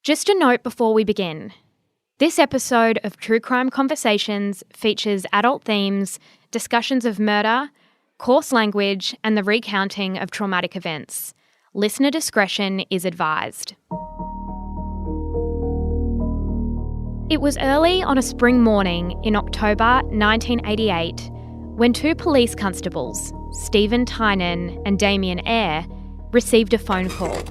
Just a note before we begin. This episode of True Crime Conversations features adult themes, discussions of murder, coarse language, and the recounting of traumatic events. Listener discretion is advised. It was early on a spring morning in October 1988 when two police constables, Stephen Tynan and Damien Eyre, received a phone call.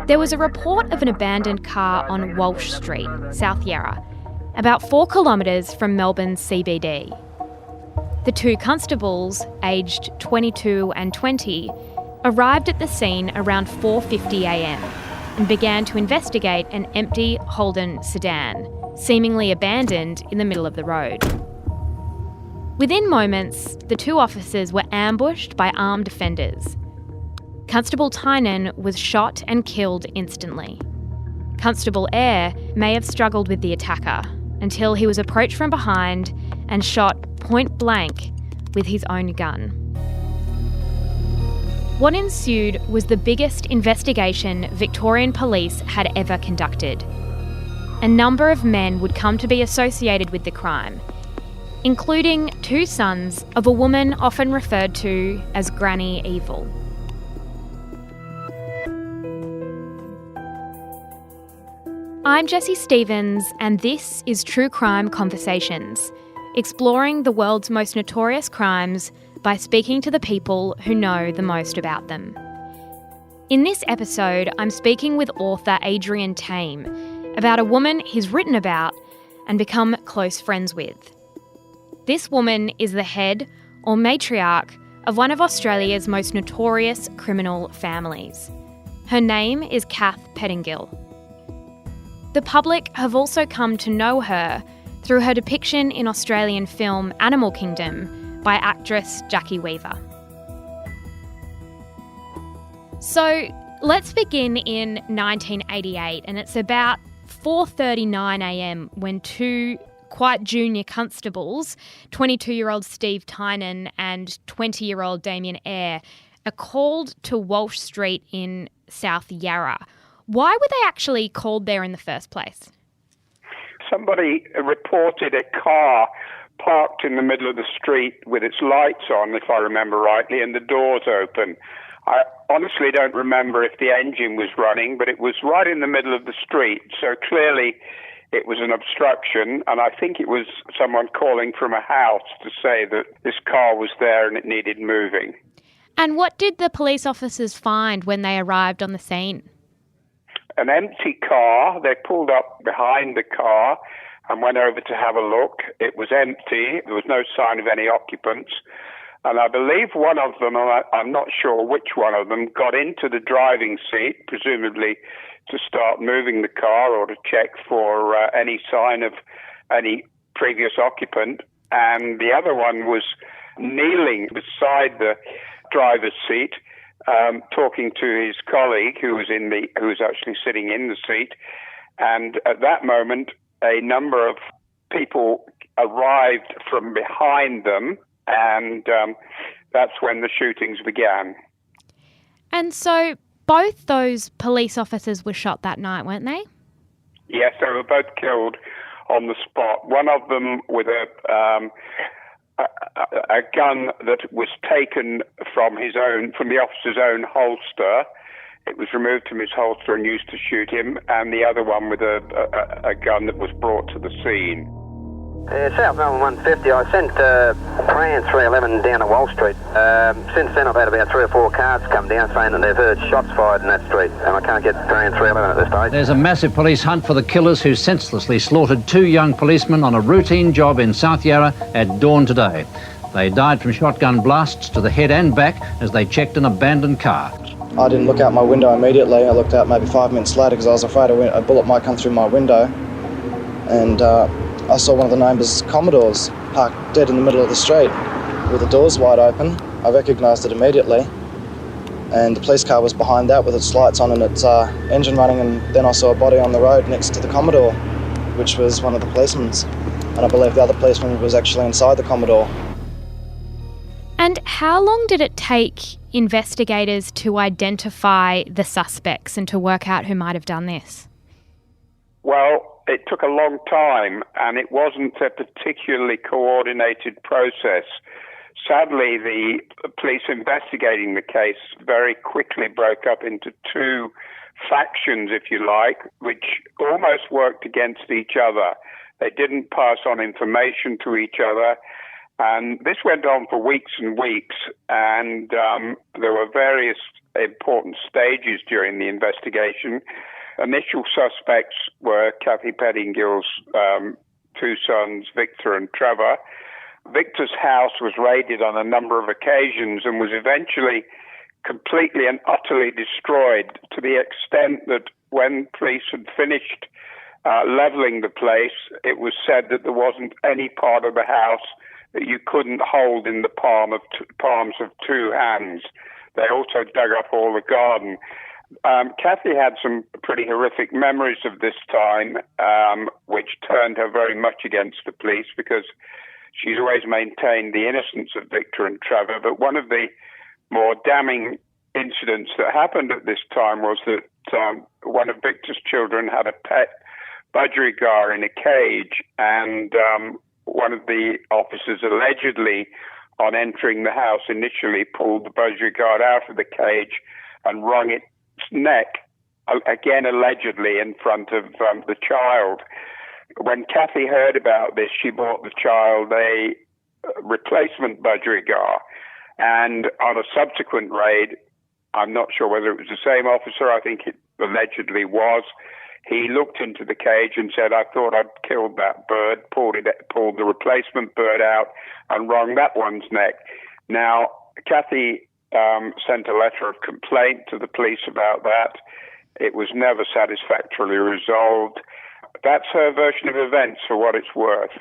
There was a report of an abandoned car on Walsh Street, South Yarra, about 4 kilometres from Melbourne's CBD. The two constables, aged 22 and 20, arrived at the scene around 4:50am and began to investigate an empty Holden sedan, seemingly abandoned in the middle of the road. Within moments, the two officers were ambushed by armed defenders. Constable Tynan was shot and killed instantly. Constable Eyre may have struggled with the attacker until he was approached from behind and shot point blank with his own gun. What ensued was the biggest investigation Victorian police had ever conducted. A number of men would come to be associated with the crime, including 2 sons of a woman often referred to as Granny Evil. I'm Jessie Stevens, and this is True Crime Conversations, exploring the world's most notorious crimes by speaking to the people who know the most about them. In this episode, I'm speaking with author Adrian Tame about a woman he's written about and become close friends with. This woman is the head, or matriarch, of one of Australia's most notorious criminal families. Her name is Kath Pettingill. The public have also come to know her through her depiction in Australian film Animal Kingdom by actress Jackie Weaver. So let's begin in 1988, and it's about 4:39am when 2 quite junior constables, 22-year-old Steve Tynan and 20-year-old Damien Eyre, are called to Walsh Street in South Yarra. Why were they actually called there in the first place? Somebody reported a car parked in the middle of the street with its lights on, if I remember rightly, and the doors open. I honestly don't remember if the engine was running, but it was right in the middle of the street, so clearly it was an obstruction, and I think it was someone calling from a house to say that this car was there and it needed moving. And what did the police officers find when they arrived on the scene? An empty car. They pulled up behind the car and went over to have a look. It was empty. There was no sign of any occupants. And I believe one of them, I'm not sure which one of them, got into the driving seat, presumably to start moving the car or to check for any sign of any previous occupant. And the other one was kneeling beside the driver's seat, talking to his colleague who was actually sitting in the seat. And at that moment, a number of people arrived from behind them, and that's when the shootings began. And so both those police officers were shot that night, weren't they? Yes, they were both killed on the spot. One of them with a gun that was taken from the officer's own holster. It was removed from his holster and used to shoot him, and the other one with a gun that was brought to the scene. South Melbourne 150, I sent Plan 311 down to Walsh Street. Since then I've had about 3 or 4 cars come down saying that they've heard shots fired in that street, and I can't get Plan 311 at this stage. There's a massive police hunt for the killers who senselessly slaughtered 2 young policemen on a routine job in South Yarra at dawn today. They died from shotgun blasts to the head and back as they checked an abandoned car. I didn't look out my window immediately. I looked out maybe 5 minutes later because I was afraid a bullet might come through my window. And I saw one of the neighbours' Commodores parked dead in the middle of the street with the doors wide open. I recognised it immediately. And the police car was behind that with its lights on and its engine running, and then I saw a body on the road next to the Commodore, which was one of the policemen's. And I believe the other policeman was actually inside the Commodore. And how long did it take investigators to identify the suspects and to work out who might have done this? Well, it took a long time, and it wasn't a particularly coordinated process. Sadly, the police investigating the case very quickly broke up into two factions, if you like, which almost worked against each other. They didn't pass on information to each other, and this went on for weeks and weeks, and there were various important stages during the investigation. Initial suspects were Kathleen Pettingill's two sons, Victor and Trevor. Victor's house was raided on a number of occasions and was eventually completely and utterly destroyed, to the extent that when police had finished leveling the place, it was said that there wasn't any part of the house that you couldn't hold in the palms of two hands. They also dug up all the garden. Kathy had some pretty horrific memories of this time, which turned her very much against the police, because she's always maintained the innocence of Victor and Trevor. But one of the more damning incidents that happened at this time was that one of Victor's children had a pet budgerigar in a cage, and one of the officers allegedly, on entering the house, initially pulled the budgerigar out of the cage and wrung its neck, again allegedly in front of the child. When Kathy heard about this, she bought the child a replacement budgerigar, and on a subsequent raid, I'm not sure whether it was the same officer, I think it allegedly was, he looked into the cage and said, "I thought I'd killed that bird," pulled the replacement bird out and wrung that one's neck. Now, Kathy sent a letter of complaint to the police about that. It was never satisfactorily resolved. That's her version of events, for what it's worth.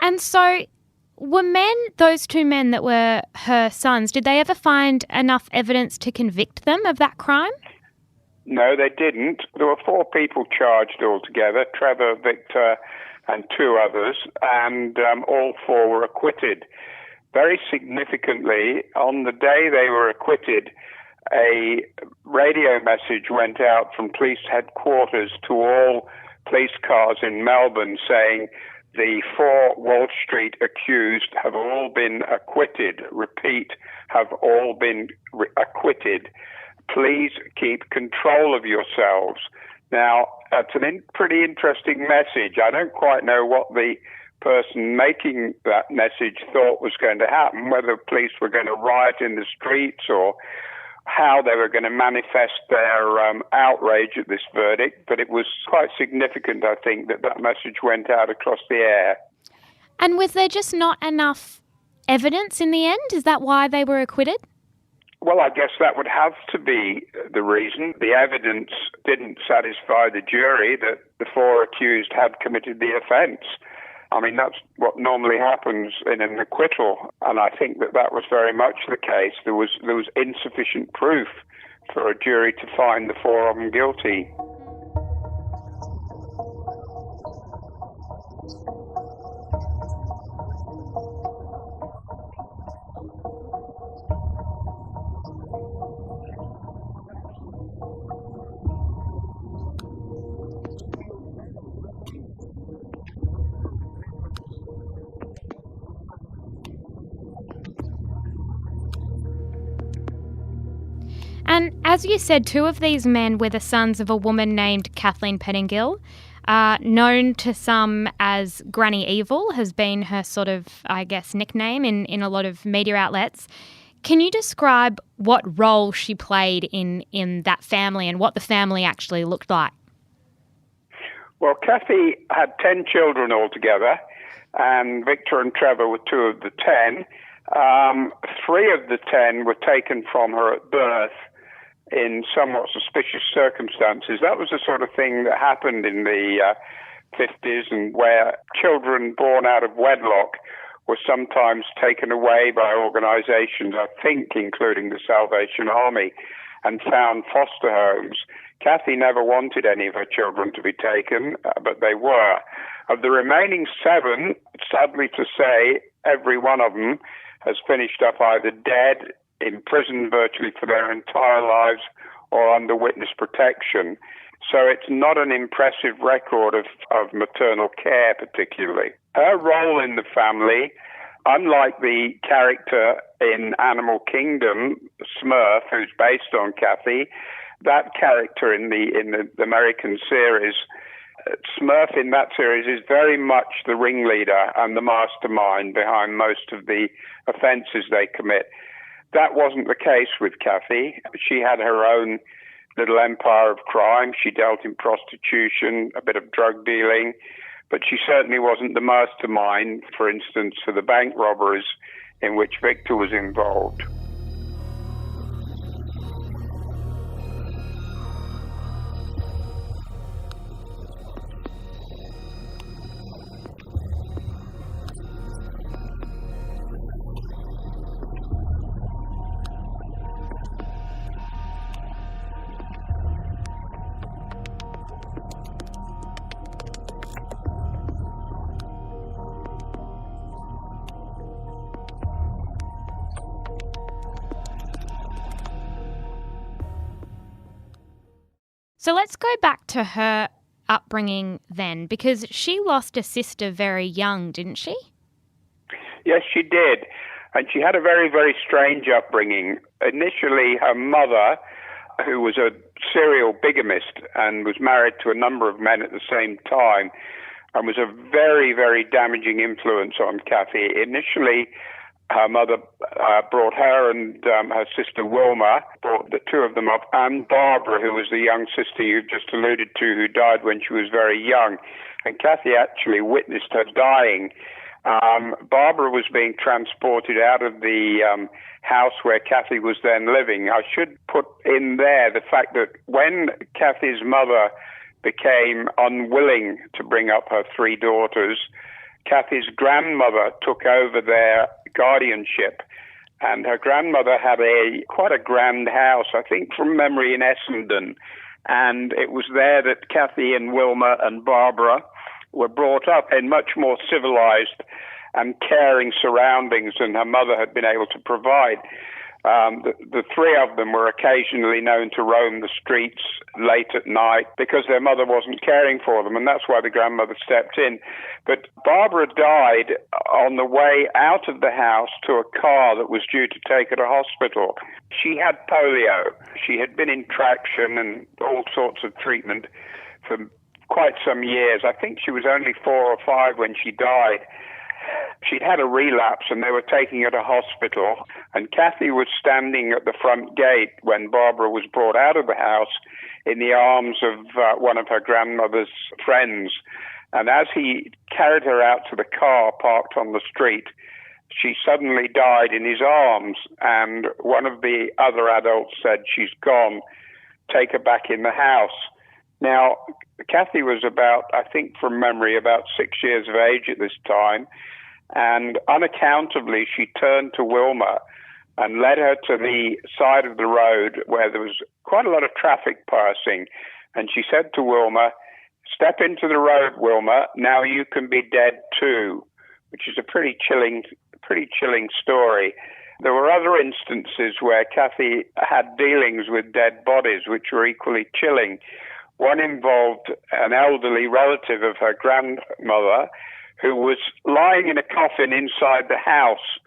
And so, were those two men that were her sons, did they ever find enough evidence to convict them of that crime? No, they didn't. There were 4 people charged altogether, Trevor, Victor, and 2 others, and all 4 were acquitted. Very significantly, on the day they were acquitted, a radio message went out from police headquarters to all police cars in Melbourne saying the 4 Walsh Street accused have all been acquitted. Repeat, have all been acquitted. Please keep control of yourselves. Now, that's a pretty interesting message. I don't quite know what the person making that message thought was going to happen, whether police were going to riot in the streets or how they were going to manifest their outrage at this verdict. But it was quite significant, I think, that message went out across the air. And was there just not enough evidence in the end? Is that why they were acquitted? Well, I guess that would have to be the reason. The evidence didn't satisfy the jury that the 4 accused had committed the offence. I mean, that's what normally happens in an acquittal, and I think that was very much the case. There was insufficient proof for a jury to find the 4 of them guilty. And as you said, 2 of these men were the sons of a woman named Kathleen Pettingill, known to some as Granny Evil, has been her sort of, I guess, nickname in a lot of media outlets. Can you describe what role she played in that family and what the family actually looked like? Well, Kathy had 10 children altogether, and Victor and Trevor were 2 of the 10. 3 of the 10 were taken from her at birth in somewhat suspicious circumstances. That was the sort of thing that happened in the 50s, and where children born out of wedlock were sometimes taken away by organizations, I think including the Salvation Army, and found foster homes. Kathy never wanted any of her children to be taken, but they were. Of the remaining 7, sadly to say, every one of them has finished up either dead, in prison virtually for their entire lives, or under witness protection. So it's not an impressive record of maternal care particularly. Her role in the family, unlike the character in Animal Kingdom, Smurf, who's based on Kathy, that character in the American series, Smurf in that series is very much the ringleader and the mastermind behind most of the offences they commit. That wasn't the case with Kathy. She had her own little empire of crime. She dealt in prostitution, a bit of drug dealing, but she certainly wasn't the mastermind, for instance, for the bank robberies in which Victor was involved. So let's go back to her upbringing then, because she lost a sister very young, didn't she? Yes, she did. And she had a very, very strange upbringing. Initially, her mother, who was a serial bigamist and was married to a number of men at the same time, and was a very, very damaging influence on Kathy. Initially, her mother brought her and her sister Wilma, brought the two of them up, and Barbara, who was the young sister you've just alluded to, who died when she was very young. And Kathy actually witnessed her dying. Barbara was being transported out of the house where Kathy was then living. I should put in there the fact that when Kathy's mother became unwilling to bring up her three daughters, Kathy's grandmother took over their guardianship, and her grandmother had quite a grand house, I think from memory, in Essendon, and it was there that Kathy and Wilma and Barbara were brought up in much more civilized and caring surroundings than her mother had been able to provide. The three of them were occasionally known to roam the streets late at night because their mother wasn't caring for them, and that's why the grandmother stepped in. But Barbara died on the way out of the house to a car that was due to take her to hospital. She had polio. She had been in traction and all sorts of treatment for quite some years. I think she was only 4 or 5 when she died. She'd had a relapse and they were taking her to hospital, and Kathy was standing at the front gate when Barbara was brought out of the house in the arms of one of her grandmother's friends. And as he carried her out to the car parked on the street, she suddenly died in his arms, and one of the other adults said, "She's gone, take her back in the house." Now, Kathy was about, I think from memory, about 6 years of age at this time, and unaccountably she turned to Wilma and led her to the side of the road where there was quite a lot of traffic passing, and she said to Wilma, "Step into the road, Wilma, now you can be dead too," which is a pretty chilling story. There were other instances where Kathy had dealings with dead bodies which were equally chilling. One involved an elderly relative of her grandmother who was lying in a coffin inside the house,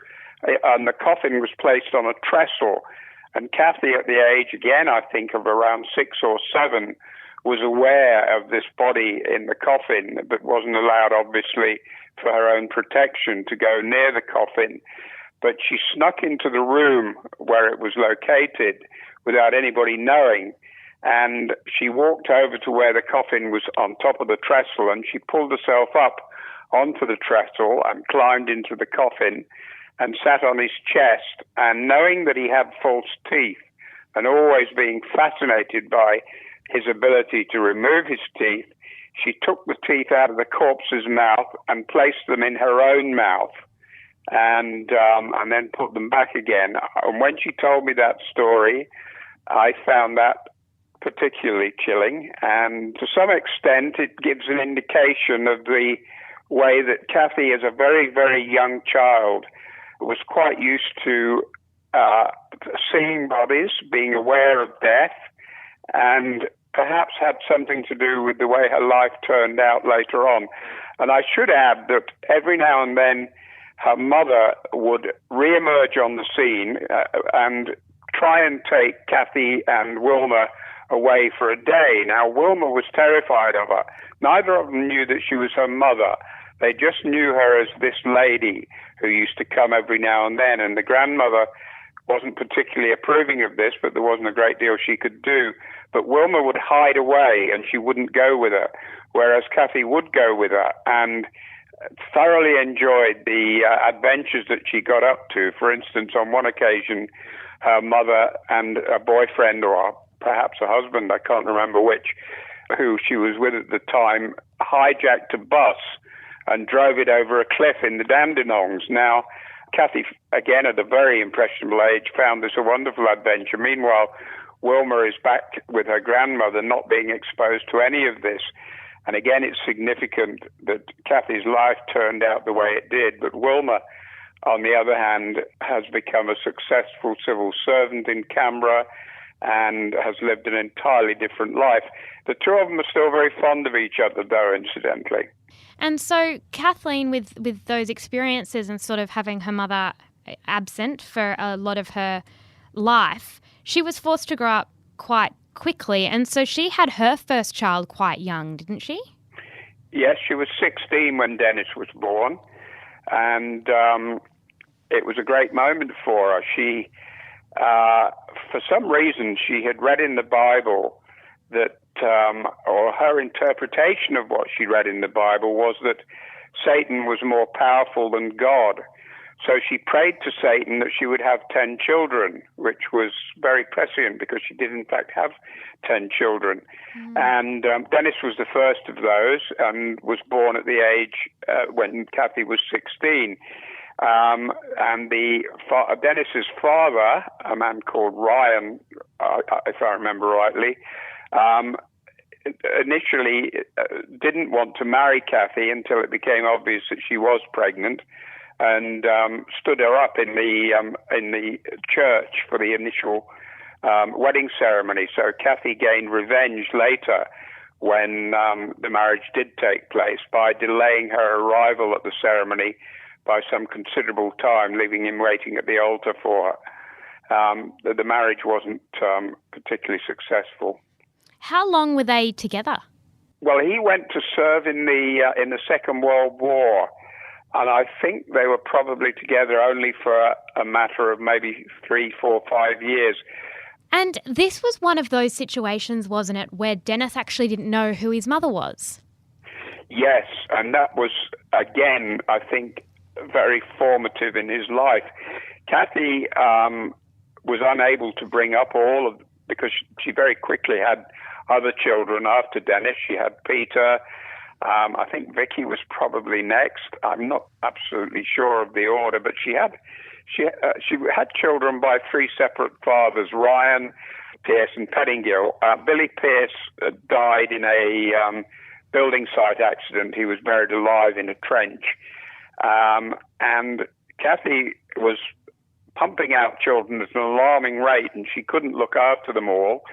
and the coffin was placed on a trestle. And Kathy, at the age, again, I think of around 6 or 7, was aware of this body in the coffin, but wasn't allowed, obviously, for her own protection to go near the coffin. But she snuck into the room where it was located without anybody knowing, and she walked over to where the coffin was on top of the trestle, and she pulled herself up onto the trestle and climbed into the coffin and sat on his chest. And knowing that he had false teeth, and always being fascinated by his ability to remove his teeth, she took the teeth out of the corpse's mouth and placed them in her own mouth, and then put them back again. And when she told me that story, I found that particularly chilling, and to some extent it gives an indication of the way that Kathy, as a very, very young child, was quite used to seeing bodies, being aware of death, and perhaps had something to do with the way her life turned out later on. And I should add that every now and then her mother would re-emerge on the scene and try and take Kathy and Wilma away for a day. Now, Wilma was terrified of her. Neither of them knew that she was her mother. They just knew her as this lady who used to come every now and then, and the grandmother wasn't particularly approving of this, but there wasn't a great deal she could do. But Wilma would hide away, and she wouldn't go with her, whereas Kathy would go with her, and thoroughly enjoyed the adventures that she got up to. For instance, on one occasion, her mother and a boyfriend, or perhaps a husband, I can't remember which, who she was with at the time, hijacked a bus and drove it over a cliff in the Dandenongs. Now, Kathy, again at a very impressionable age, found this a wonderful adventure. Meanwhile, Wilma is back with her grandmother, not being exposed to any of this. And again, it's significant that Kathy's life turned out the way it did, but Wilma, on the other hand, has become a successful civil servant in Canberra and has lived an entirely different life. The two of them are still very fond of each other, though, incidentally. And so Kathleen, with those experiences and sort of having her mother absent for a lot of her life, she was forced to grow up quite quickly. And so she had her first child quite young, didn't she? Yes, she was 16 when Dennis was born. And it was a great moment for her. She, for some reason, she had read in the Bible that, or her interpretation of what she read in the Bible was that Satan was more powerful than God. So she prayed to Satan that she would have 10 children, which was very prescient because she did in fact have 10 children. And Dennis was the first of those and was born at the age when Kathy was 16. And Dennis's father, a man called Ryan, if I remember rightly, initially didn't want to marry Kathy until it became obvious that she was pregnant, and stood her up in the church for the initial wedding ceremony. So Kathy gained revenge later when the marriage did take place by delaying her arrival at the ceremony by some considerable time, leaving him waiting at the altar for her. The marriage wasn't particularly successful. How long were they together? Well, he went to serve in the Second World War, and I think they were probably together only for a matter of maybe 3, 4, 5 years. And this was one of those situations, wasn't it, where Dennis actually didn't know who his mother was? Yes, and that was, again, I think, very formative in his life. Kathy was unable to bring up because she very quickly had other children after Dennis. She had Peter. I think Vicky was probably next. I'm not absolutely sure of the order, but she had children by 3 separate fathers: Ryan, Pierce, and Pettingill. Billy Pierce died in a building site accident. He was buried alive in a trench. And Kathy was pumping out children at an alarming rate, and she couldn't look after them all.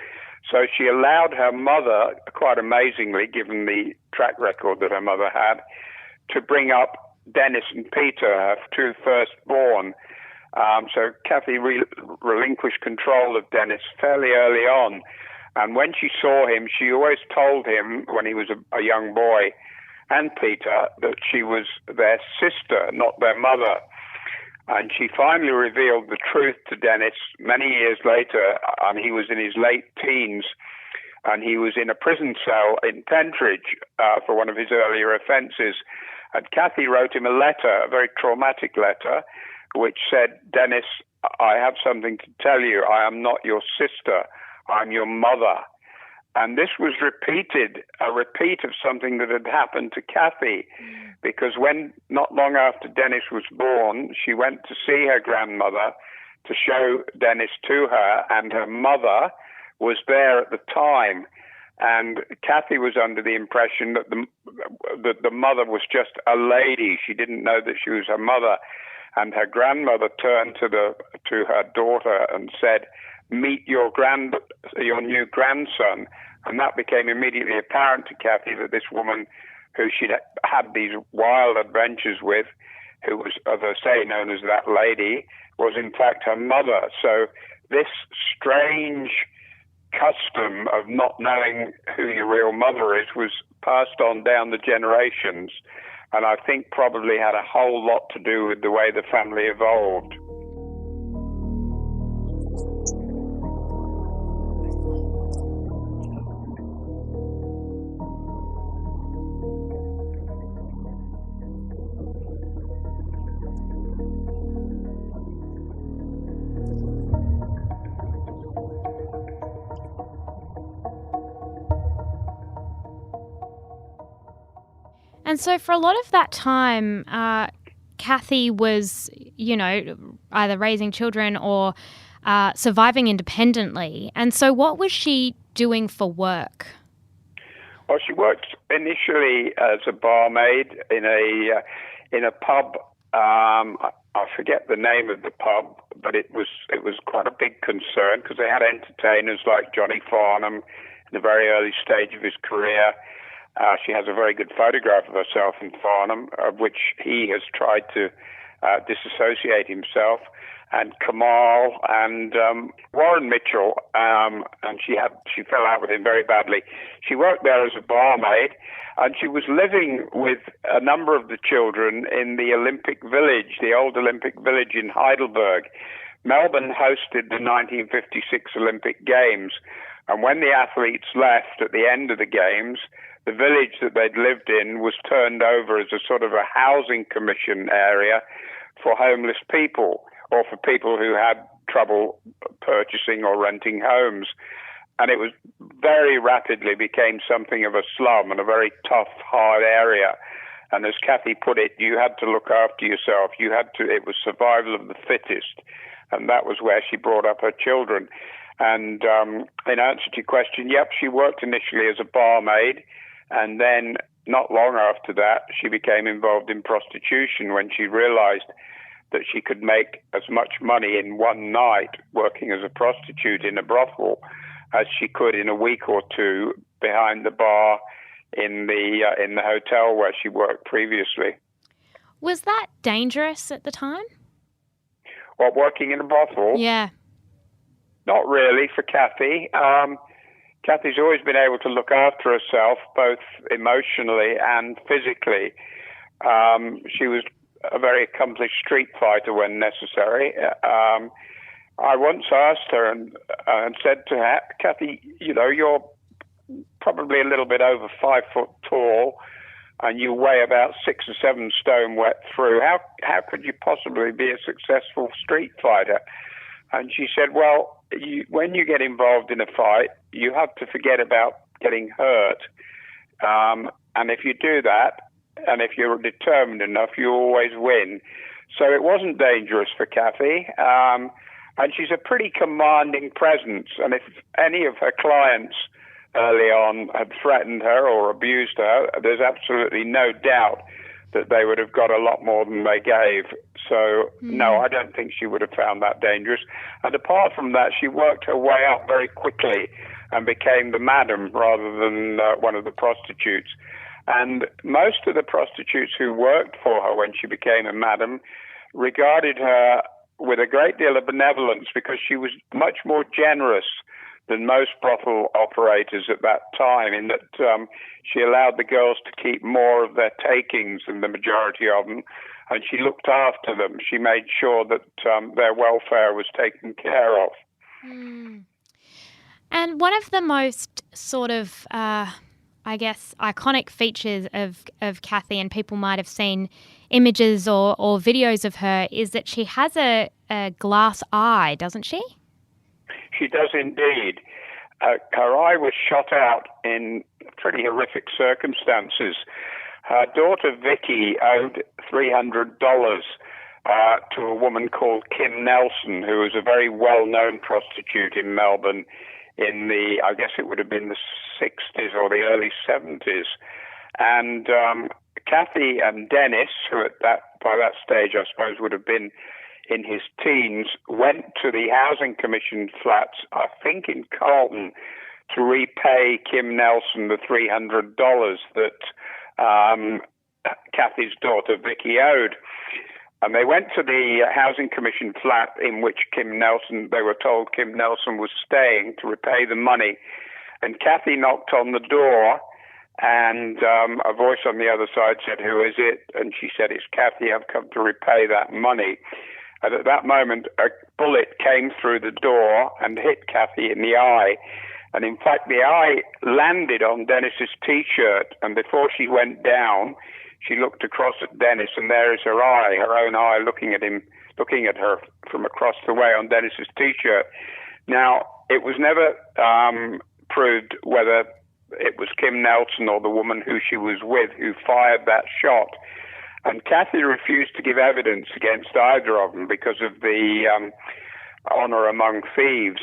So she allowed her mother, quite amazingly, given the track record that her mother had, to bring up Dennis and Peter, her 2 firstborn. So Kathy relinquished control of Dennis fairly early on. And when she saw him, she always told him, when he was a young boy, and Peter, that she was their sister, not their mother. And she finally revealed the truth to Dennis many years later. He was in his late teens, and he was in a prison cell in Pentridge for one of his earlier offenses. And Kathy wrote him a letter, a very traumatic letter, which said, "Dennis, I have something to tell you. I am not your sister. I'm your mother." And this was a repeat of something that had happened to Kathy, because when, not long after Dennis was born, she went to see her grandmother to show Dennis to her, and her mother was there at the time. And Kathy was under the impression that the mother was just a lady. She didn't know that she was her mother. And her grandmother turned to her daughter and said, meet your new grandson. And that became immediately apparent to Kathy, that this woman who she'd had these wild adventures with, who was, as I say, known as that lady, was in fact her mother. So this strange custom of not knowing who your real mother is was passed on down the generations, and I think probably had a whole lot to do with the way the family evolved. And so for a lot of that time, Kathy was, either raising children or surviving independently. And so what was she doing for work? Well, she worked initially as a barmaid in a pub. I forget the name of the pub, but it was quite a big concern because they had entertainers like Johnny Farnham in the very early stage of his career. She has a very good photograph of herself in Farnham, of which he has tried to disassociate himself, and Kamal and Warren Mitchell, and she fell out with him very badly. She worked there as a barmaid, and she was living with a number of the children in the Olympic Village, the old Olympic Village in Heidelberg. Melbourne hosted the 1956 Olympic Games, and when the athletes left at the end of the Games, the village that they'd lived in was turned over as a sort of a housing commission area for homeless people, or for people who had trouble purchasing or renting homes. And it was very rapidly became something of a slum and a very tough, hard area. And as Kathy put it, you had to look after yourself. It was survival of the fittest. And that was where she brought up her children. And in answer to your question, yep, she worked initially as a barmaid. And then not long after that, she became involved in prostitution when she realized that she could make as much money in one night working as a prostitute in a brothel as she could in a week or two behind the bar in the hotel where she worked previously. Was that dangerous at the time? What, working in a brothel? Yeah. Not really for Kathy. Kathy's always been able to look after herself, both emotionally and physically. She was a very accomplished street fighter when necessary. I once asked her and said to her, Kathy, you're probably a little bit over 5 foot tall, and you weigh about 6 or 7 stone wet through. How could you possibly be a successful street fighter? And she said, well, when you get involved in a fight, you have to forget about getting hurt. And if you do that, and if you're determined enough, you always win. So it wasn't dangerous for Kathy. And she's a pretty commanding presence. And if any of her clients early on had threatened her or abused her, there's absolutely no doubt that they would have got a lot more than they gave. So, no, I don't think she would have found that dangerous. And apart from that, she worked her way up very quickly and became the madam rather than one of the prostitutes. And most of the prostitutes who worked for her when she became a madam regarded her with a great deal of benevolence because she was much more generous than most brothel operators at that time, in that she allowed the girls to keep more of their takings than the majority of them, and she looked after them. She made sure that their welfare was taken care of. And one of the most sort of, iconic features of Kathy, and people might have seen images or videos of her, is that she has a glass eye, doesn't she? She does indeed. Her eye was shot out in pretty horrific circumstances. Her daughter Vicky owed $300 to a woman called Kim Nelson, who was a very well-known prostitute in Melbourne in the, I guess it would have been the 60s or the early 70s. And Kathy and Dennis, who by that stage I suppose would have been in his teens, went to the Housing Commission flats, I think in Carlton, to repay Kim Nelson the $300 that Kathy's daughter Vicky owed. And they went to the Housing Commission flat in which they were told Kim Nelson was staying, to repay the money. And Kathy knocked on the door, and a voice on the other side said, "Who is it?" And she said, "It's Kathy, I've come to repay that money." And at that moment, a bullet came through the door and hit Kathy in the eye. And in fact, the eye landed on Dennis's T-shirt, and before she went down, she looked across at Dennis, and there is her eye, her own eye, looking at her from across the way on Dennis's T-shirt. Now, it was never proved whether it was Kim Nelson or the woman who she was with who fired that shot. And Kathy refused to give evidence against either of them because of the honor among thieves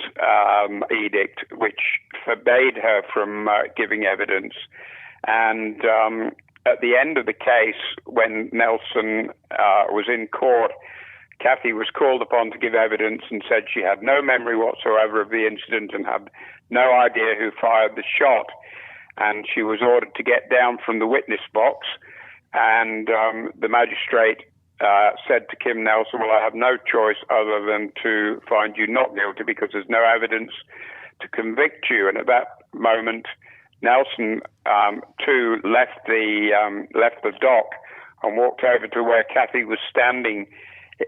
edict, which forbade her from giving evidence. And at the end of the case, when Nelson was in court, Kathy was called upon to give evidence and said she had no memory whatsoever of the incident and had no idea who fired the shot. And she was ordered to get down from the witness box. And the magistrate said to Kim Nelson, "Well, I have no choice other than to find you not guilty because there's no evidence to convict you." And at that moment, Nelson too left the dock and walked over to where Kathy was standing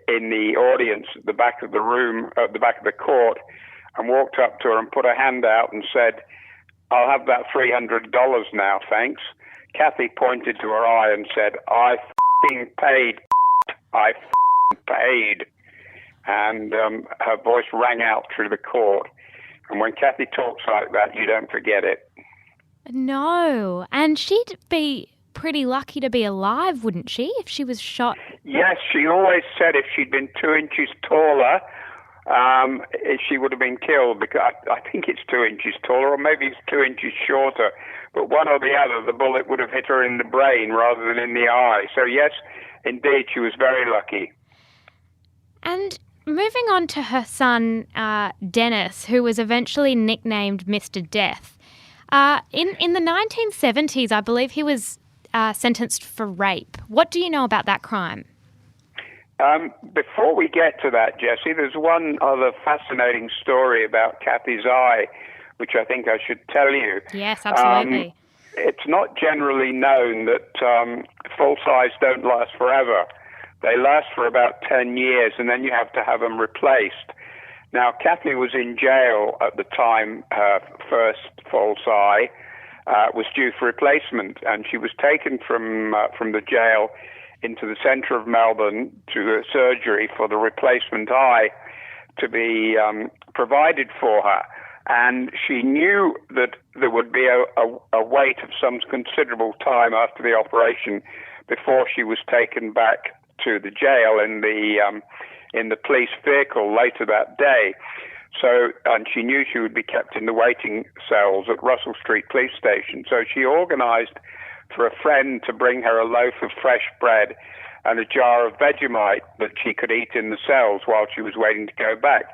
in the audience at the back of the room, at the back of the court, and walked up to her and put her hand out and said, "I'll have that $300 now, thanks." Kathy pointed to her eye and said, "I f***ing paid. I f***ing paid." And her voice rang out through the court. And when Kathy talks like that, you don't forget it. No. And she'd be pretty lucky to be alive, wouldn't she, if she was shot? Yes, she always said if she'd been 2 inches taller, she would have been killed. Because I think it's 2 inches taller, or maybe it's 2 inches shorter. But one or the other, the bullet would have hit her in the brain rather than in the eye. So yes, indeed, she was very lucky. And moving on to her son, Dennis, who was eventually nicknamed Mr. Death. In the 1970s, I believe he was sentenced for rape. What do you know about that crime? Before we get to that, Jessie, there's one other fascinating story about Kathy's eye, which I think I should tell you. Yes, absolutely. It's not generally known that false eyes don't last forever. They last for about 10 years, and then you have to have them replaced. Now, Kathy was in jail at the time her first false eye was due for replacement, and she was taken from the jail into the centre of Melbourne to the surgery for the replacement eye to be provided for her. And she knew that there would be a wait of some considerable time after the operation before she was taken back to the jail in the police vehicle later that day. So, and she knew she would be kept in the waiting cells at Russell Street Police Station. So she organised for a friend to bring her a loaf of fresh bread and a jar of Vegemite that she could eat in the cells while she was waiting to go back.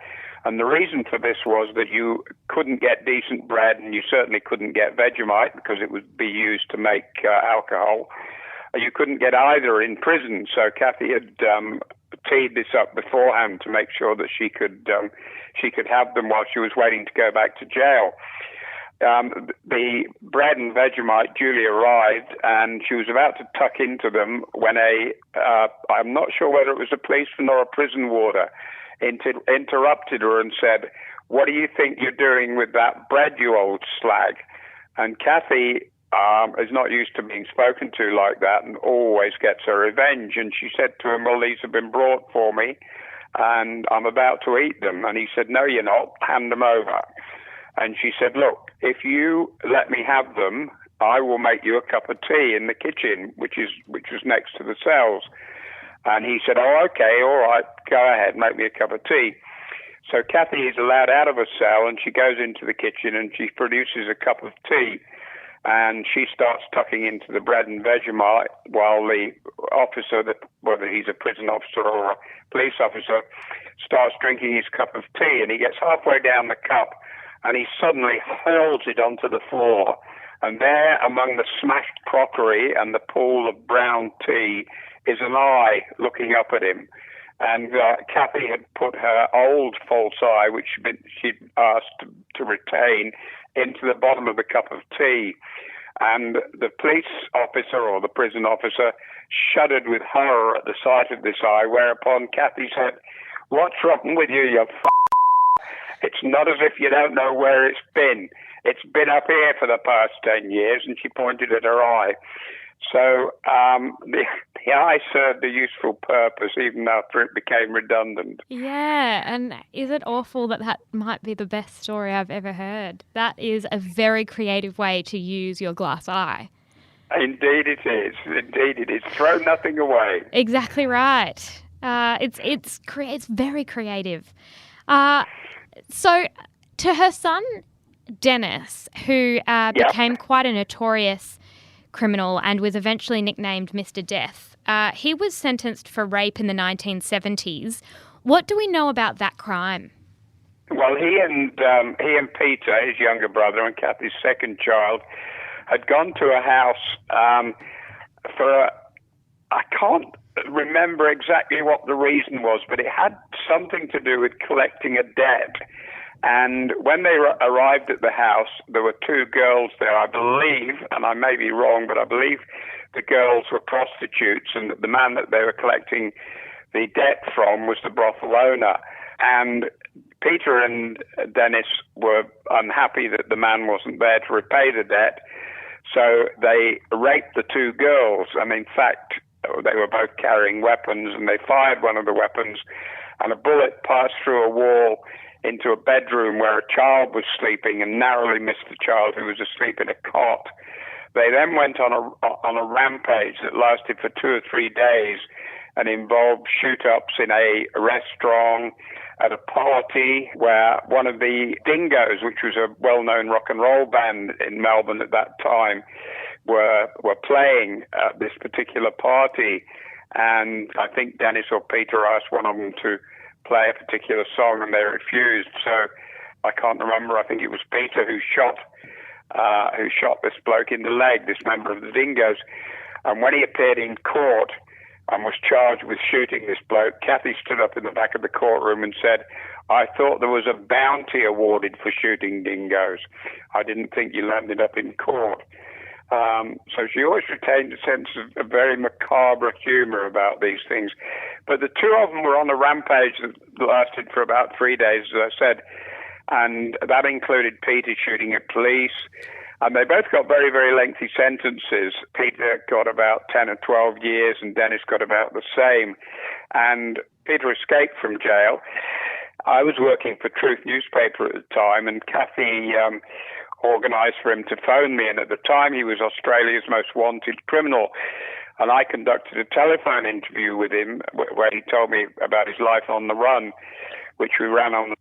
And the reason for this was that you couldn't get decent bread, and you certainly couldn't get Vegemite because it would be used to make alcohol. You couldn't get either in prison, so Kathy had teed this up beforehand to make sure that she could have them while she was waiting to go back to jail. The bread and Vegemite duly arrived, and she was about to tuck into them when I'm not sure whether it was a policeman or a prison warder, interrupted her and said, "What do you think you're doing with that bread, you old slag?" And Kathy is not used to being spoken to like that and always gets her revenge. And she said to him, "Well, these have been brought for me and I'm about to eat them." And he said, "No, you're not. Hand them over." And she said, "Look, if you let me have them, I will make you a cup of tea in the kitchen, which was next to the cells." And he said, "Oh, okay, all right, go ahead, make me a cup of tea." So Kathy is allowed out of her cell, and she goes into the kitchen and she produces a cup of tea. and she starts tucking into the bread and Vegemite while the officer, whether he's a prison officer or a police officer, starts drinking his cup of tea, and he gets halfway down the cup and he suddenly hurls it onto the floor. And there, among the smashed crockery and the pool of brown tea, is an eye looking up at him. And Kathy had put her old false eye, which she'd asked to retain, into the bottom of the cup of tea. And the police officer or the prison officer shuddered with horror at the sight of this eye, whereupon Kathy said, "What's wrong with you, you f***? It's not as if you don't know where it's been. It's been up here for the past 10 years, and she pointed at her eye. So the eye served a useful purpose even after it became redundant. Yeah, and is it awful that might be the best story I've ever heard? That is a very creative way to use your glass eye. Indeed it is. Indeed it is. Throw nothing away. Exactly right. It's very creative. So to her son, Dennis, who became quite a notorious criminal and was eventually nicknamed Mr. Death, he was sentenced for rape in the 1970s. What do we know about that crime? Well, he and Peter, his younger brother, and Kathy's second child, had gone to a house I can't remember exactly what the reason was, but it had something to do with collecting a debt. And when they arrived at the house, there were two girls there, I believe, and I may be wrong, but I believe the girls were prostitutes, and the man that they were collecting the debt from was the brothel owner. And Peter and Dennis were unhappy that the man wasn't there to repay the debt, so they raped the two girls. And in fact, they were both carrying weapons, and they fired one of the weapons, and a bullet passed through a wall into a bedroom where a child was sleeping and narrowly missed the child who was asleep in a cot. They then went on a rampage that lasted for 2 or 3 days and involved shoot-ups in a restaurant, at a party where one of the Dingoes, which was a well-known rock and roll band in Melbourne at that time, were playing at this particular party. And I think Dennis or Peter asked one of them to play a particular song, and they refused. So I can't remember. I think it was Peter who shot this bloke in the leg, this member of the Dingoes. And when he appeared in court and was charged with shooting this bloke, Kathy stood up in the back of the courtroom and said, "I thought there was a bounty awarded for shooting dingoes. I didn't think you landed up in court." So she always retained a sense of a very macabre humour about these things. But the two of them were on a rampage that lasted for about 3 days, as I said, and that included Peter shooting at police. And they both got very, very lengthy sentences. Peter got about 10 or 12 years, and Dennis got about the same. And Peter escaped from jail. I was working for Truth newspaper at the time, and Kathy organised for him to phone me. And at the time, he was Australia's most wanted criminal. And I conducted a telephone interview with him where he told me about his life on the run, which we ran on the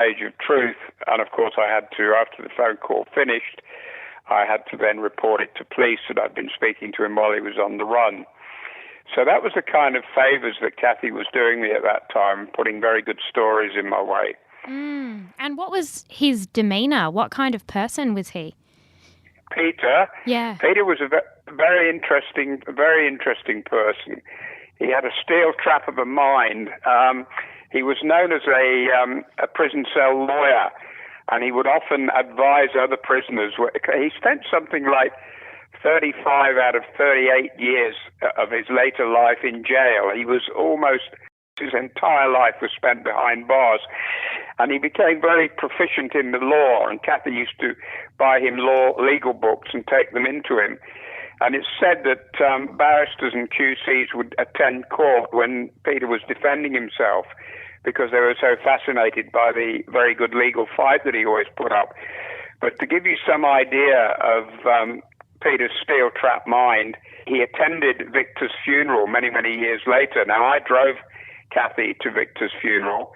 page of Truth. And of course, I had to, after the phone call finished, I had to then report it to police that I'd been speaking to him while he was on the run. So that was the kind of favours that Kathy was doing me at that time, putting very good stories in my way. And what was his demeanour? What kind of person was he? Peter? Yeah. Peter was a very interesting person. He had a steel trap of a mind. He was known as a prison cell lawyer, and he would often advise other prisoners. He spent something like 35 out of 38 years of his later life in jail. His entire life was spent behind bars, and he became very proficient in the law, and Kathy used to buy him legal books and take them into him. And it's said that barristers and QCs would attend court when Peter was defending himself, because they were so fascinated by the very good legal fight that he always put up. But to give you some idea of Peter's steel trap mind, he attended Victor's funeral many, many years later. Now, I drove Kathy to Victor's funeral,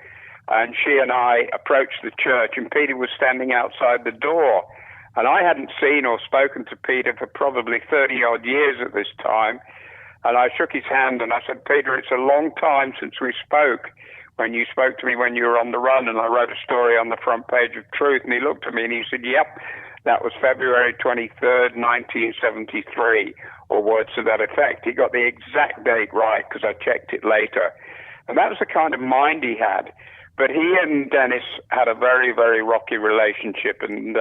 and she and I approached the church, and Peter was standing outside the door. And I hadn't seen or spoken to Peter for probably 30-odd years at this time. And I shook his hand and I said, Peter, it's a long time since we spoke. When you spoke to me when you were on the run, and I wrote a story on the front page of Truth. And he looked at me and he said, yep, that was February 23rd, 1973, or words to that effect. He got the exact date right because I checked it later. And that was the kind of mind he had. But he and Dennis had a very, very rocky relationship. And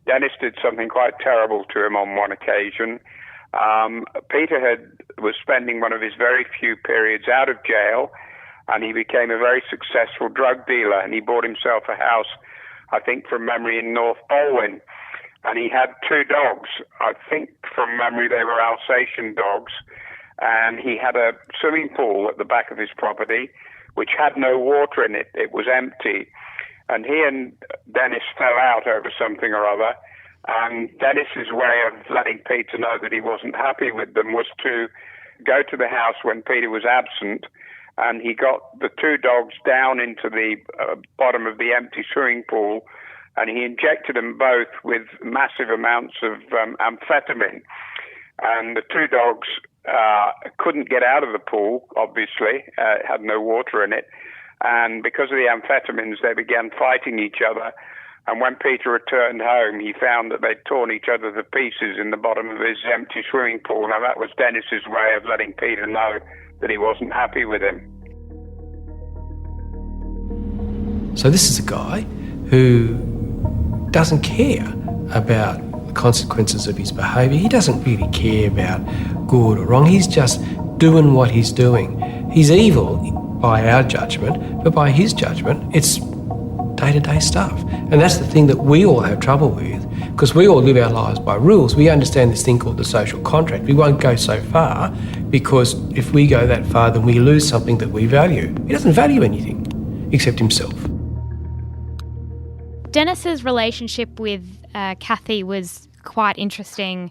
Dennis did something quite terrible to him on one occasion. Peter was spending one of his very few periods out of jail, and he became a very successful drug dealer, and he bought himself a house, I think from memory, in North Baldwin. And he had 2 dogs. I think from memory they were Alsatian dogs. And he had a swimming pool at the back of his property, which had no water in it. It was empty. And he and Dennis fell out over something or other. And Dennis's way of letting Peter know that he wasn't happy with them was to go to the house when Peter was absent, and he got the 2 dogs down into the bottom of the empty swimming pool, and he injected them both with massive amounts of amphetamine. And the 2 dogs couldn't get out of the pool, obviously. It had no water in it. And because of the amphetamines, they began fighting each other. And when Peter returned home, he found that they'd torn each other to pieces in the bottom of his empty swimming pool. Now, that was Dennis's way of letting Peter know that he wasn't happy with him. So this is a guy who doesn't care about the consequences of his behaviour. He doesn't really care about good or wrong. He's just doing what he's doing. He's evil by our judgment, but by his judgment, it's day-to-day stuff. And that's the thing that we all have trouble with, because we all live our lives by rules. We understand this thing called the social contract. We won't go so far, because if we go that far, then we lose something that we value. He doesn't value anything except himself. Dennis's relationship with Kathy was quite interesting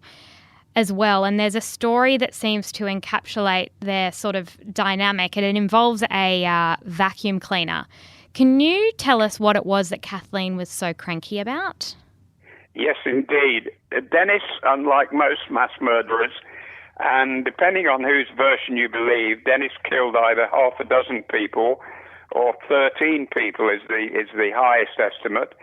as well, and there's a story that seems to encapsulate their sort of dynamic, and it involves a vacuum cleaner. Can you tell us what it was that Kathleen was so cranky about? Yes, indeed. Dennis, unlike most mass murderers, and depending on whose version you believe, Dennis killed either half a dozen people or 13 people is the highest estimate.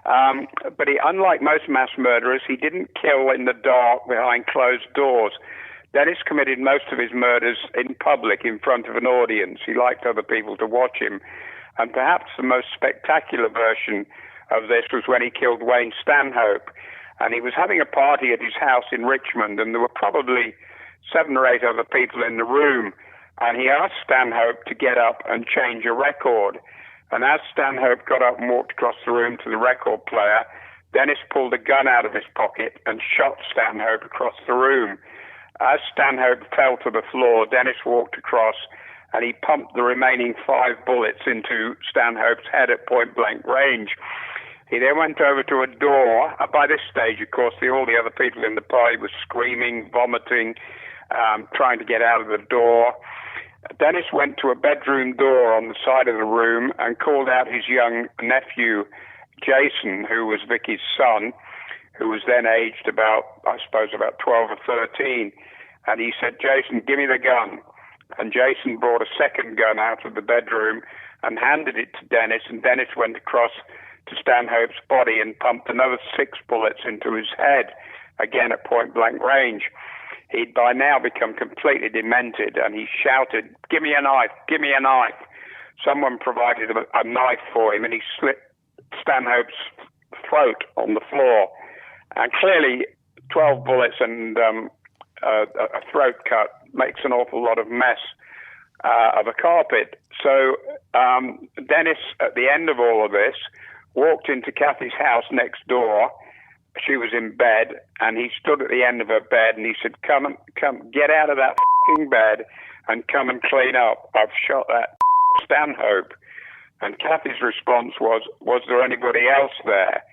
But unlike most mass murderers, he didn't kill in the dark behind closed doors. Dennis committed most of his murders in public, in front of an audience. He liked other people to watch him. And perhaps the most spectacular version of this was when he killed Wayne Stanhope. And he was having a party at his house in Richmond, and there were probably 7 or 8 other people in the room. And he asked Stanhope to get up and change a record. And as Stanhope got up and walked across the room to the record player, Dennis pulled a gun out of his pocket and shot Stanhope across the room. As Stanhope fell to the floor, Dennis walked across and he pumped the remaining 5 bullets into Stanhope's head at point-blank range. He then went over to a door. By this stage, of course, all the other people in the party were screaming, vomiting, trying to get out of the door. Dennis went to a bedroom door on the side of the room and called out his young nephew, Jason, who was Vicky's son, who was then aged about 12 or 13. And he said, "Jason, give me the gun." And Jason brought a second gun out of the bedroom and handed it to Dennis, and Dennis went across to Stanhope's body and pumped another 6 bullets into his head, again at point-blank range. He'd by now become completely demented, and he shouted, "Give me a knife, give me a knife." Someone provided a knife for him, and he slit Stanhope's throat on the floor. And clearly, 12 bullets and a throat cut makes an awful lot of mess of a carpet. So Dennis, at the end of all of this, walked into Kathy's house next door. She was in bed, and he stood at the end of her bed, and he said, come, get out of that f***ing bed and come and clean up. I've shot that Stanhope. And Kathy's response was there anybody else there?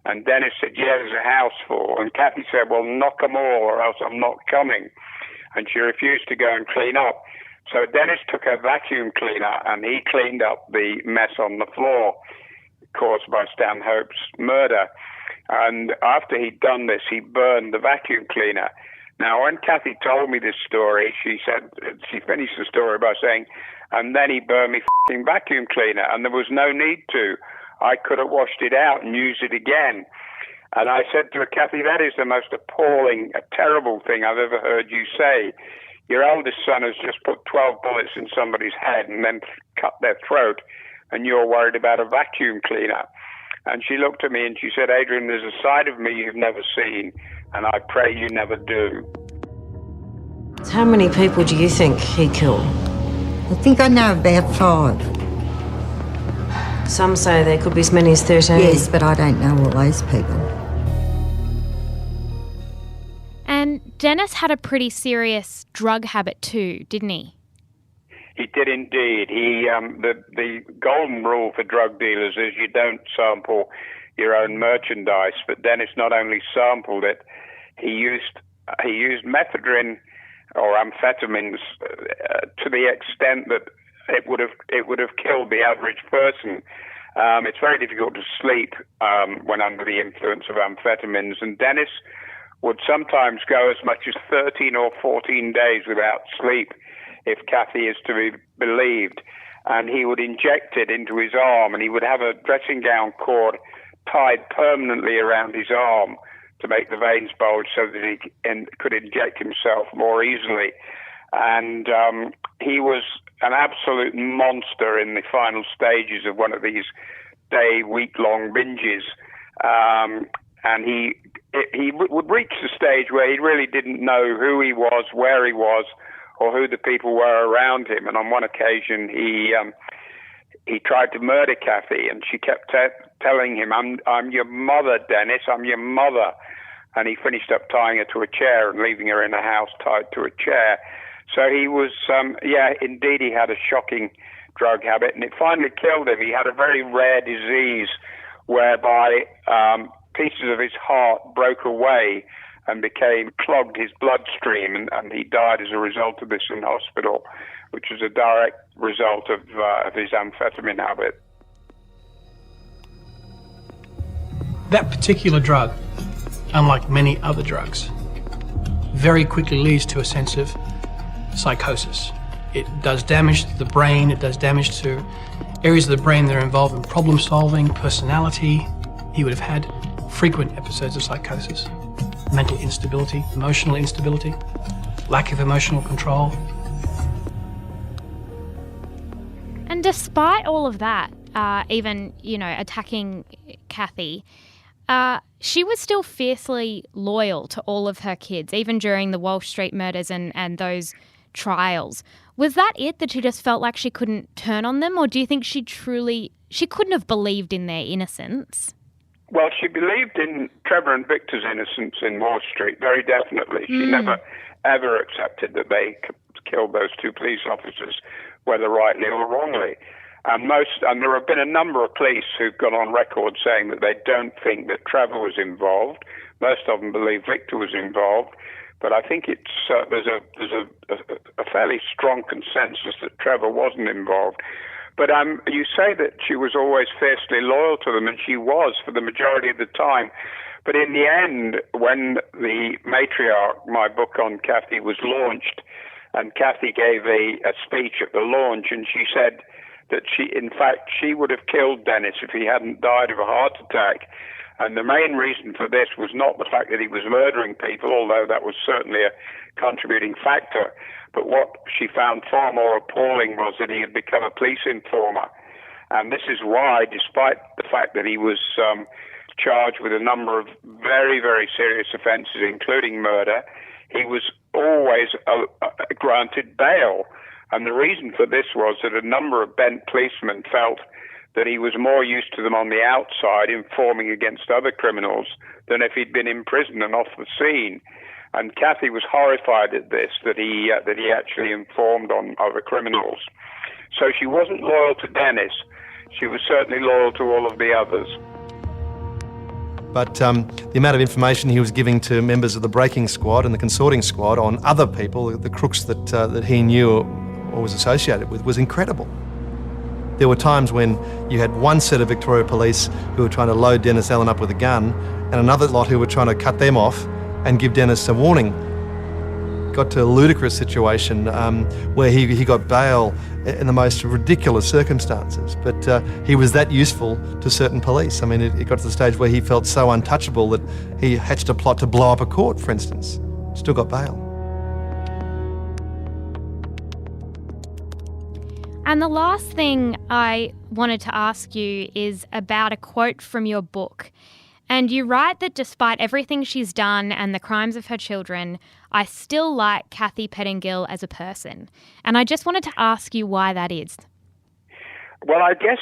And Dennis said, yeah, there's a house full. And Kathy said, well, knock them all or else I'm not coming. And she refused to go and clean up. So Dennis took a vacuum cleaner and he cleaned up the mess on the floor caused by Stanhope's murder. And after he'd done this, he burned the vacuum cleaner. Now, when Kathy told me this story, she finished the story by saying, and then he burned me f***ing vacuum cleaner, and there was no need to. I could have washed it out and used it again. And I said to her, Kathy, that is the most appalling, terrible thing I've ever heard you say. Your eldest son has just put 12 bullets in somebody's head and then cut their throat, and you're worried about a vacuum cleaner. And she looked at me and she said, Adrian, there's a side of me you've never seen, and I pray you never do. How many people do you think he killed? I think I know about 5. Some say there could be as many as 13. Yes, but I don't know all those people. And Dennis had a pretty serious drug habit too, didn't he? He did indeed. The golden rule for drug dealers is you don't sample your own merchandise. But Dennis not only sampled it, he used methadone or amphetamines to the extent that it would have killed the average person. It's very difficult to sleep when under the influence of amphetamines, and Dennis would sometimes go as much as 13 or 14 days without sleep, if Kathy is to be believed. And he would inject it into his arm, and he would have a dressing gown cord tied permanently around his arm to make the veins bulge so that he could inject himself more easily. And he was an absolute monster in the final stages of one of these week-long binges. And he would reach the stage where he really didn't know who he was, where he was, or who the people were around him. And on one occasion, he tried to murder Kathy, and she kept telling him, I'm your mother, Dennis, I'm your mother. And he finished up tying her to a chair and leaving her in a house tied to a chair. So he was, indeed, he had a shocking drug habit, and it finally killed him. He had a very rare disease whereby pieces of his heart broke away and clogged his bloodstream, and he died as a result of this in hospital, which was a direct result of his amphetamine habit. That particular drug, unlike many other drugs, very quickly leads to a sense of psychosis. It does damage to the brain, it does damage to areas of the brain that are involved in problem solving, personality. He would have had frequent episodes of psychosis, mental instability, emotional instability, lack of emotional control. And despite all of that, even, attacking Kathy, she was still fiercely loyal to all of her kids, even during the Walsh Street murders and those trials. Was that it, that she just felt like she couldn't turn on them, or do you think she couldn't have believed in their innocence? Well, she believed in Trevor and Victor's innocence in Walsh Street, very definitely. She never, ever accepted that they killed those 2 police officers, whether rightly or wrongly. And there have been a number of police who've gone on record saying that they don't think that Trevor was involved. Most of them believe Victor was involved. But I think there's a fairly strong consensus that Trevor wasn't involved. But you say that she was always fiercely loyal to them, and she was for the majority of the time. But in the end, when the Matriarch, my book on Kathy, was launched, and Kathy gave a speech at the launch, and she said that she would have killed Dennis if he hadn't died of a heart attack. And the main reason for this was not the fact that he was murdering people, although that was certainly a contributing factor. But what she found far more appalling was that he had become a police informer. And this is why, despite the fact that he was charged with a number of very, very serious offences, including murder, he was always granted bail. And the reason for this was that a number of bent policemen felt that he was more used to them on the outside, informing against other criminals, than if he'd been in prison and off the scene. And Kathy was horrified at this, that he actually informed on other criminals. So she wasn't loyal to Dennis. She was certainly loyal to all of the others. But the amount of information he was giving to members of the breaking squad and the consorting squad on other people, the crooks that he knew or was associated with, was incredible. There were times when you had one set of Victoria Police who were trying to load Dennis Allen up with a gun and another lot who were trying to cut them off and give Dennis a warning. Got to a ludicrous situation where he got bail in the most ridiculous circumstances, but he was that useful to certain police. I mean, it got to the stage where he felt so untouchable that he hatched a plot to blow up a court, for instance. Still got bail. And the last thing I wanted to ask you is about a quote from your book. And you write that despite everything she's done and the crimes of her children, I still like Kathleen Pettingill as a person. And I just wanted to ask you why that is. Well, I guess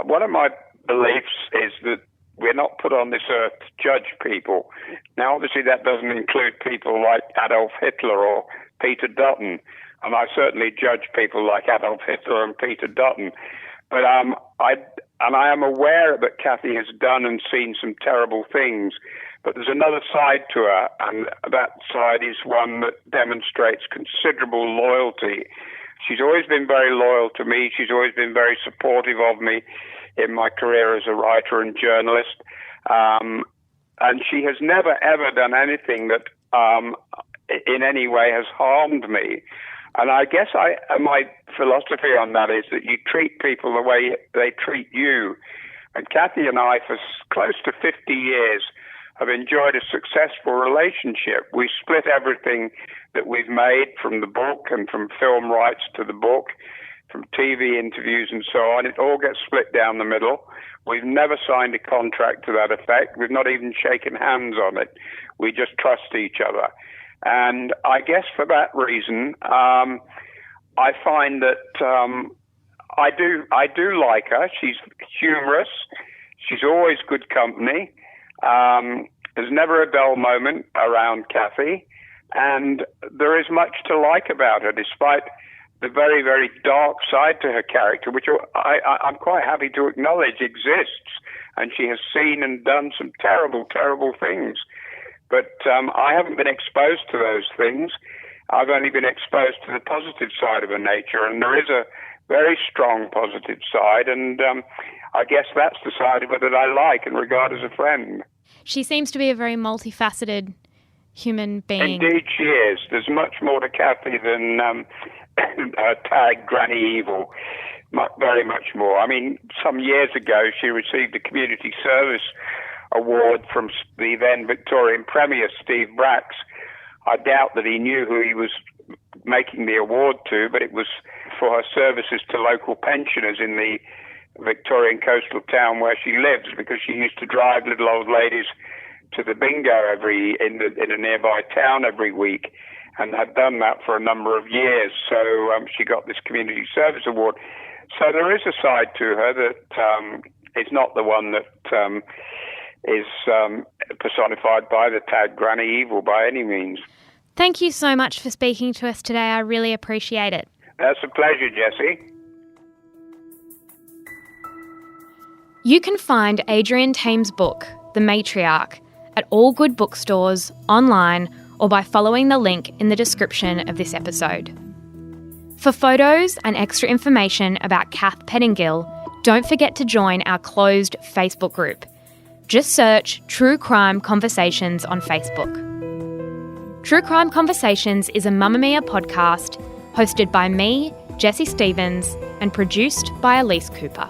one of my beliefs is that we're not put on this earth to judge people. Now, obviously, that doesn't include people like Adolf Hitler or Peter Dutton. And I certainly judge people like Adolf Hitler and Peter Dutton. But I am aware that Kathy has done and seen some terrible things. But there's another side to her, and that side is one that demonstrates considerable loyalty. She's always been very loyal to me. She's always been very supportive of me in my career as a writer and journalist. And she has never, ever done anything that in any way has harmed me. And I guess my philosophy on that is that you treat people the way they treat you. And Kathy and I, for close to 50 years, have enjoyed a successful relationship. We split everything that we've made from the book and from film rights to the book, from TV interviews and so on. It all gets split down the middle. We've never signed a contract to that effect. We've not even shaken hands on it. We just trust each other. And I guess for that reason, I find that I do like her. She's humorous. She's always good company. There's never a dull moment around Kathy, and there is much to like about her, despite the very, very dark side to her character, which I'm quite happy to acknowledge exists. And she has seen and done some terrible, terrible things. But I haven't been exposed to those things. I've only been exposed to the positive side of her nature, and there is a very strong positive side, and I guess that's the side of her that I like and regard as a friend. She seems to be a very multifaceted human being. Indeed she is. There's much more to Kathy than her tag Granny Evil. Very much more. I mean, some years ago she received a community service award from the then Victorian Premier, Steve Bracks. I doubt that he knew who he was making the award to, but it was for her services to local pensioners in the Victorian coastal town where she lives, because she used to drive little old ladies to the bingo in a nearby town every week, and had done that for a number of years. So she got this community service award. So there is a side to her that is not the one that is personified by the tag Granny Evil by any means. Thank you so much for speaking to us today. I really appreciate it. That's a pleasure, Jessie. You can find Adrian Tame's book, The Matriarch, at all good bookstores, online, or by following the link in the description of this episode. For photos and extra information about Kath Pettingill, don't forget to join our closed Facebook group. Just search True Crime Conversations on Facebook. True Crime Conversations is a Mamamia podcast hosted by me, Jessie Stevens, and produced by Elise Cooper.